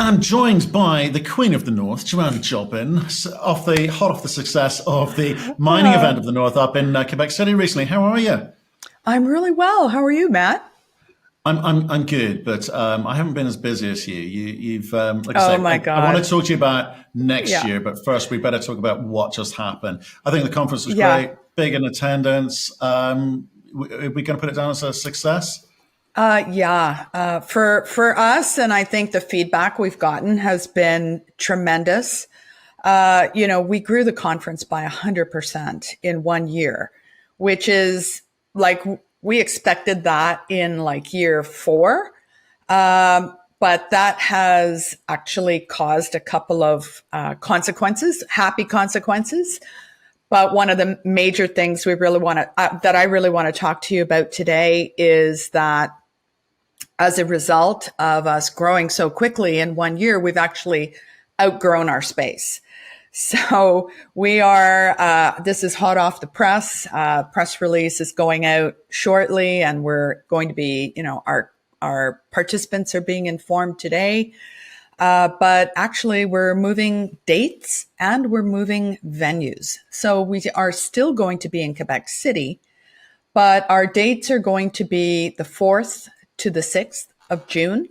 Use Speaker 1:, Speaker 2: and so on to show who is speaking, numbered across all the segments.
Speaker 1: I'm joined by the Queen of the North, Joanne Jobin, hot off the success of the mining event of the North up in Quebec City recently. How are you?
Speaker 2: I'm really well. How are you, Matt?
Speaker 1: I'm good, but I haven't been as busy as you. You've like I
Speaker 2: Oh
Speaker 1: say,
Speaker 2: my
Speaker 1: I want to
Speaker 2: God.
Speaker 1: talk to you about next
Speaker 2: Yeah.
Speaker 1: year, but first we better talk about what just happened. I think the conference was
Speaker 2: Yeah.
Speaker 1: great, big in attendance. Are we going to put it down as a success?
Speaker 2: Yeah. For us, and I think the feedback we've gotten has been tremendous. We grew the conference by 100% in 1 year, which is like we expected that in like year four. But that has actually caused a couple of consequences, happy consequences. But one of the major things that I really want to talk to you about today is that as a result of us growing so quickly in 1 year, we've actually outgrown our space. So we are, this is hot off the press. Press release is going out shortly, and we're going to be, our participants are being informed today. But actually, we're moving dates and we're moving venues. So we are still going to be in Quebec City, but our dates are going to be the 4th to the 6th of June.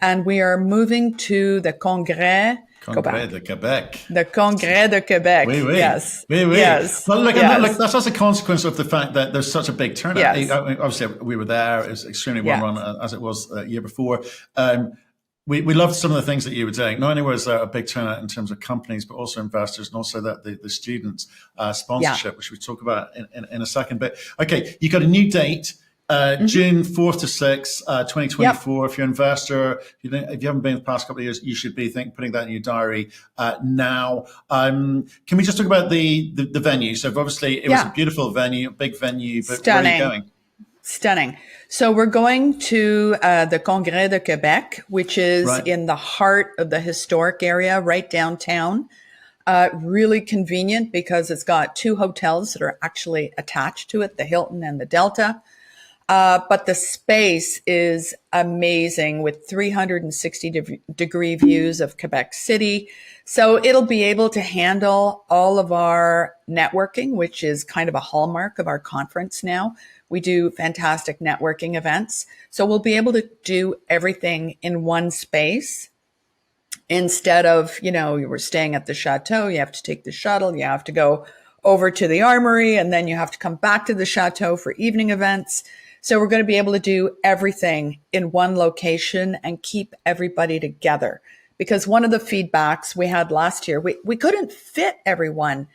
Speaker 2: And we are moving to the Congrès, go
Speaker 1: Congrès
Speaker 2: back,
Speaker 1: de Quebec.
Speaker 2: the Congrès de Quebec.
Speaker 1: Oui, oui,
Speaker 2: Yes,
Speaker 1: oui, oui.
Speaker 2: yes,
Speaker 1: Well, look, and look,
Speaker 2: yes,
Speaker 1: that's as a consequence of the fact that there's such a big turnout.
Speaker 2: yes,
Speaker 1: Obviously, we were there. It was extremely well
Speaker 2: yes.
Speaker 1: run, as it was the year before. We loved some of the things that you were doing. Not only was there a big turnout in terms of companies, but also investors, and also that the students
Speaker 2: Yeah.
Speaker 1: sponsorship, which we talk about in a second. But okay, you got a new date. June 4th to 6th,
Speaker 2: Yep.
Speaker 1: 2024. If you're an investor, if you haven't been the past couple of years, you should be putting that in your diary now. Can we just talk about the venue? So obviously it was a
Speaker 2: Yeah.
Speaker 1: beautiful venue, a big venue, but where are you
Speaker 2: Stunning.
Speaker 1: going?
Speaker 2: Stunning. So we're going to the Congrès de Quebec, which is
Speaker 1: Right.
Speaker 2: in the heart of the historic area, right downtown. Really convenient because it's got two hotels that are actually attached to it, the Hilton and the Delta. But the space is amazing with 360-degree views of Quebec City. So it'll be able to handle all of our networking, which is kind of a hallmark of our conference now. We do fantastic networking events. So we'll be able to do everything in one space instead of, you were staying at the chateau, you have to take the shuttle, you have to go over to the armory, and then you have to come back to the chateau for evening events. So we're going to be able to do everything in one location and keep everybody together. Because one of the feedbacks we had last year, we couldn't fit everyone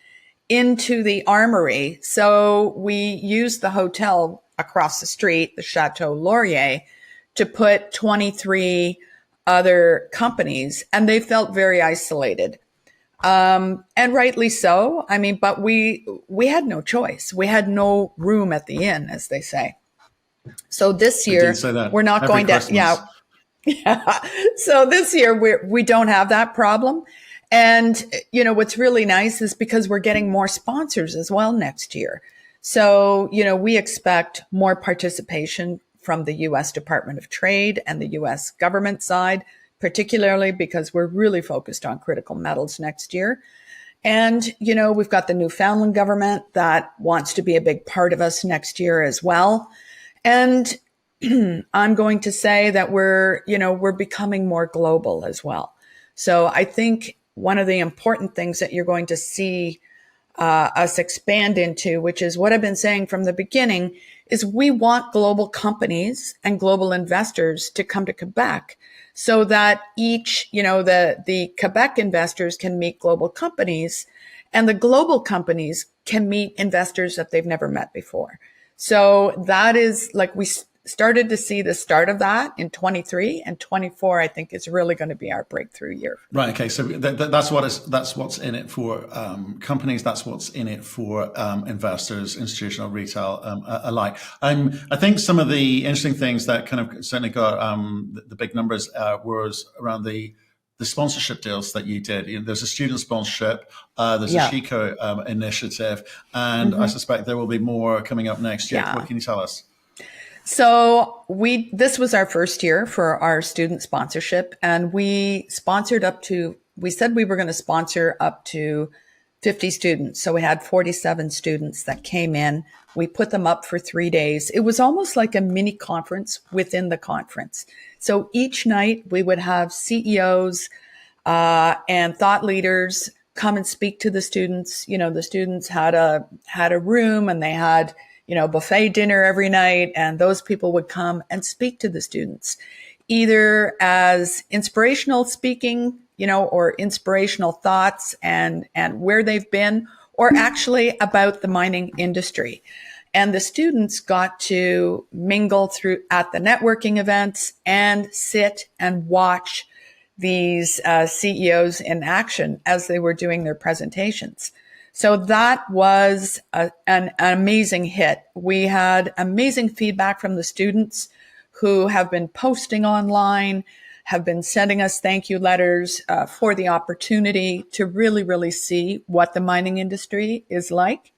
Speaker 2: into the armory. So we used the hotel across the street, the Chateau Laurier, to put 23 other companies, and they felt very isolated. And rightly so. I mean, but we had no choice. We had no room at the inn, as they say. So this
Speaker 1: They do
Speaker 2: year
Speaker 1: say that
Speaker 2: we're not
Speaker 1: every
Speaker 2: going to,
Speaker 1: Christmas.
Speaker 2: yeah. So this year we don't have that problem. And what's really nice is because we're getting more sponsors as well next year. So, we expect more participation from the US Department of Trade and the US government side, particularly because we're really focused on critical metals next year. And, we've got the Newfoundland government that wants to be a big part of us next year as well. And I'm going to say that we're becoming more global as well. So I think one of the important things that you're going to see us expand into, which is what I've been saying from the beginning, is we want global companies and global investors to come to Quebec so that the Quebec investors can meet global companies and the global companies can meet investors that they've never met before. So that is like we started to see the start of that in 23 and 24. I think is really going to be our breakthrough year.
Speaker 1: Right. Okay. So that's what's in it for companies. That's what's in it for investors, institutional, retail alike. I think some of the interesting things that kind of certainly got the big numbers was around the sponsorship deals that you did. There's a student sponsorship, there's a
Speaker 2: Yeah.
Speaker 1: Chico initiative, and I
Speaker 2: hmm
Speaker 1: suspect there will be more coming up next year.
Speaker 2: Yeah.
Speaker 1: What can you tell us?
Speaker 2: So this was our first year for our student sponsorship, and we said we were going to sponsor up to 50 students. So we had 47 students that came in. We put them up for 3 days. It was almost like a mini conference within the conference. So each night we would have CEOs and thought leaders come and speak to the students. You know, the students had a room, and they had, you know, buffet dinner every night, and those people would come and speak to the students, either as inspirational speaking, you know, or inspirational thoughts and where they've been, or actually about the mining industry. And the students got to mingle through at the networking events and sit and watch these CEOs in action as they were doing their presentations. So that was an amazing hit. We had amazing feedback from the students who have been posting online, have been sending us thank you letters for the opportunity to really, really see what the mining industry is like.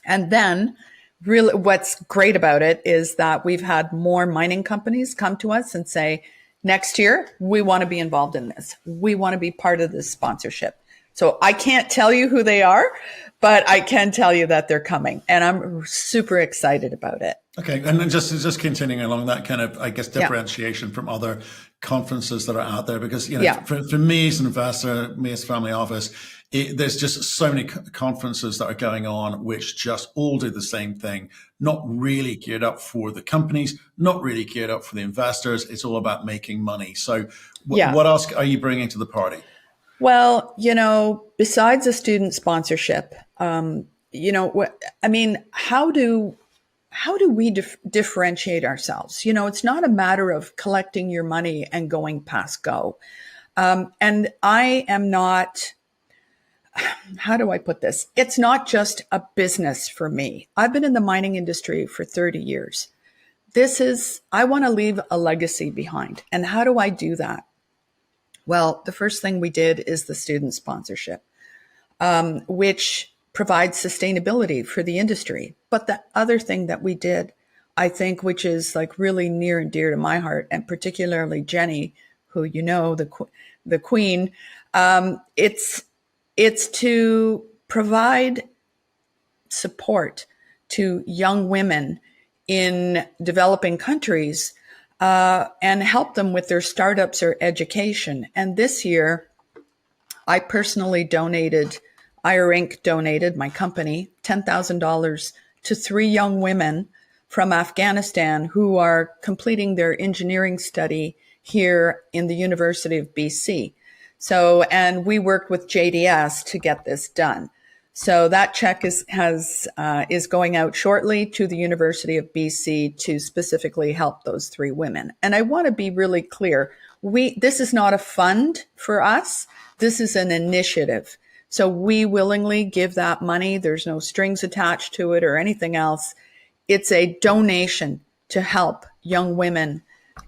Speaker 2: And then really what's great about it is that we've had more mining companies come to us and say, next year, we want to be involved in this. We want to be part of this sponsorship. So I can't tell you who they are, but I can tell you that they're coming, and I'm super excited about it.
Speaker 1: Okay, and then just continuing along that kind of, I guess, differentiation from other conferences that are out there, because, you know, for me as an investor, me as family office, there's just so many conferences that are going on which just all do the same thing, not really geared up for the companies, not really geared up for the investors. It's all about making money. So what else are you bringing to the party?
Speaker 2: Well, you know, besides a student sponsorship, you know, I mean, how do we differentiate ourselves? You know, it's not a matter of collecting your money and going past go. And I am not, how do I put this? It's not just a business for me. I've been in the mining industry for 30 years. I want to leave a legacy behind. And how do I do that? Well, the first thing we did is the student sponsorship, which provides sustainability for the industry. But the other thing that we did, I think, which is like really near and dear to my heart, and particularly Jenny, who, you know, the queen, it's to provide support to young women in developing countries and help them with their startups or education. And this year, I personally donated, IRA Inc. donated, my company, $10,000 to 3 young women from Afghanistan who are completing their engineering study here in the University of BC. So, and we worked with JDS to get this done. So that check is going out shortly to the University of BC to specifically help those 3 women. And I want to be really clear. This is not a fund for us. This is an initiative. So we willingly give that money. There's no strings attached to it or anything else. It's a donation to help young women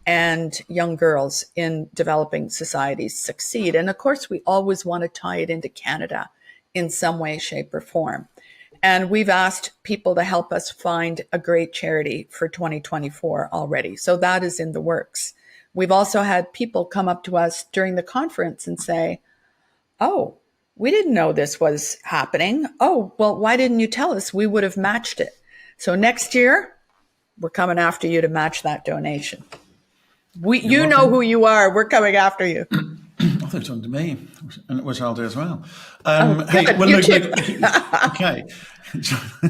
Speaker 2: and young girls in developing societies succeed. And of course, we always want to tie it into Canada in some way, shape, or form. And we've asked people to help us find a great charity for 2024 already. So that is in the works. We've also had people come up to us during the conference and say, oh, we didn't know this was happening. Oh, well, why didn't you tell us? We would have matched it. So next year, we're coming after you to match that donation. You know who you are. We're coming after you.
Speaker 1: I thought it was on to me, which I'll do as well.
Speaker 2: Hey, well, look,
Speaker 1: okay,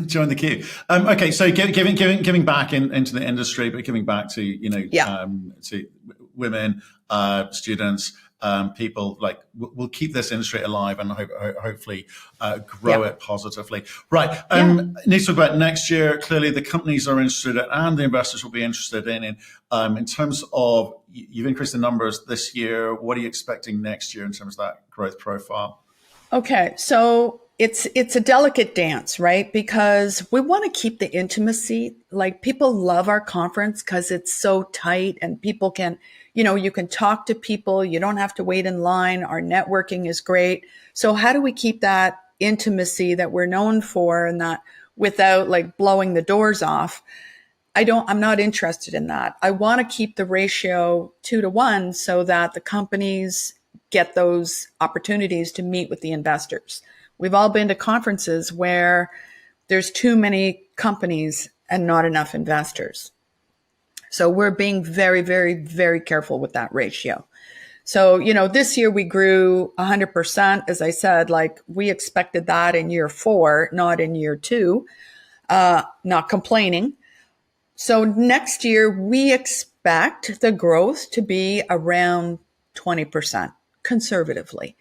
Speaker 1: join the queue. Okay, so giving back into the industry, but giving back to, you know, to women, students, people, like, we'll keep this industry alive and hopefully grow it positively. Right. Need to talk about next year. Clearly, the companies are interested in, and the investors will be interested in terms of, you've increased the numbers this year. What are you expecting next year in terms of that growth profile?
Speaker 2: Okay, so it's a delicate dance, right? Because we want to keep the intimacy. Like, people love our conference because it's so tight and people can, you know, you can talk to people. You don't have to wait in line. Our networking is great. So how do we keep that intimacy that we're known for, and that without like blowing the doors off? I'm not interested in that. I want to keep the ratio 2 to 1 so that the companies get those opportunities to meet with the investors. We've all been to conferences where there's too many companies and not enough investors. So we're being very, very, very careful with that ratio. So, this year we grew 100%. As I said, like we expected that in year 4, not in year 2, not complaining. So next year we expect the growth to be around 20% conservatively,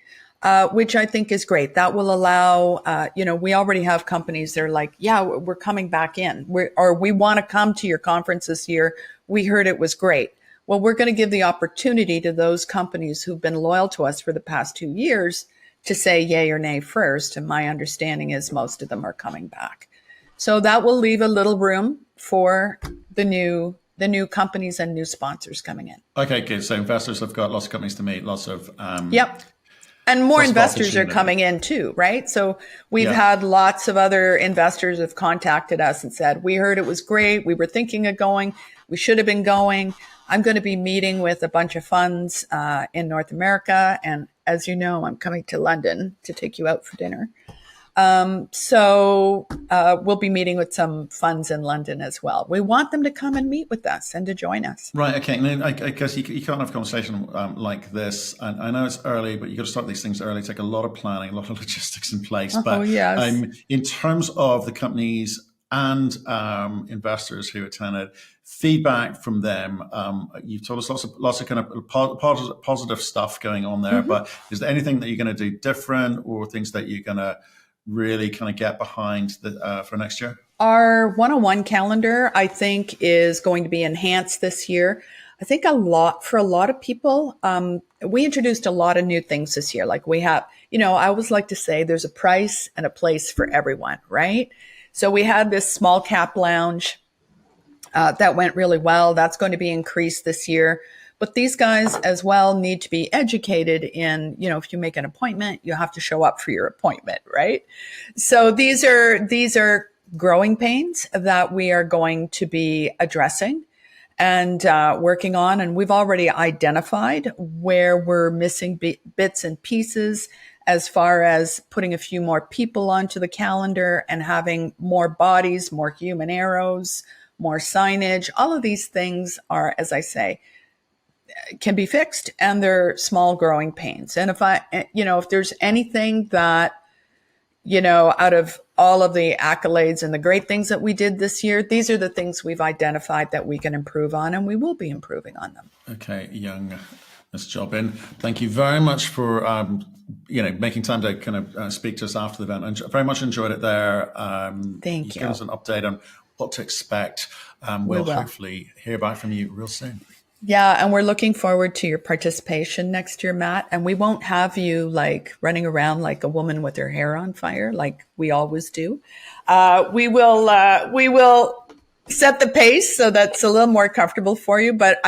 Speaker 2: which I think is great. That will allow, we already have companies that are like, yeah, we're coming back in, we want to come to your conference this year. We heard it was great. Well, we're going to give the opportunity to those companies who've been loyal to us for the past 2 years to say yay or nay first. And my understanding is most of them are coming back. So that will leave a little room for the new companies and new sponsors coming in.
Speaker 1: Okay, good. So investors have got lots of companies to meet, lots of
Speaker 2: yep. And more investors are coming in too, right? So we've had lots of other investors have contacted us and said, we heard it was great. We were thinking of going. We should have been going. I'm going to be meeting with a bunch of funds in North America. And as you know, I'm coming to London to take you out for dinner. So we'll be meeting with some funds in London as well. We want them to come and meet with us and to join us.
Speaker 1: Right. Okay. And I guess you can't have a conversation like this. And I know it's early, but you got to start these things early. Take a lot of planning, a lot of logistics in place. But
Speaker 2: yes.
Speaker 1: In terms of the companies and investors who attended, feedback from them. You've told us lots of kind of positive stuff going on there. Mm-hmm. But is there anything that you're going to do different, or things that you're going to really kind of get behind for next year?
Speaker 2: Our one-on-one calendar, I think, is going to be enhanced this year. I think for a lot of people, we introduced a lot of new things this year. Like we have, I always like to say there's a price and a place for everyone, right? So we had this small cap lounge that went really well. That's going to be increased this year. But these guys as well need to be educated in, if you make an appointment, you have to show up for your appointment, right? So these are growing pains that we are going to be addressing and working on. And we've already identified where we're missing bits and pieces as far as putting a few more people onto the calendar and having more bodies, more human arrows, more signage. All of these things are, as I say, can be fixed, and they're small growing pains. And if there's anything that, out of all of the accolades and the great things that we did this year, these are the things we've identified that we can improve on, and we will be improving on them.
Speaker 1: Okay, young Ms. Jobin, thank you very much for making time to kind of speak to us after the event. I very much enjoyed it there.
Speaker 2: Thank you.
Speaker 1: Give us an update on what to expect. We'll hopefully hear back from you real soon.
Speaker 2: Yeah, and we're looking forward to your participation next year, Matt. And we won't have you like running around like a woman with her hair on fire, like we always do. We will set the pace so that's a little more comfortable for you. But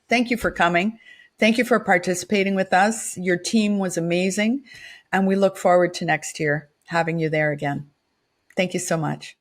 Speaker 2: thank you for coming. Thank you for participating with us. Your team was amazing, and we look forward to next year having you there again. Thank you so much.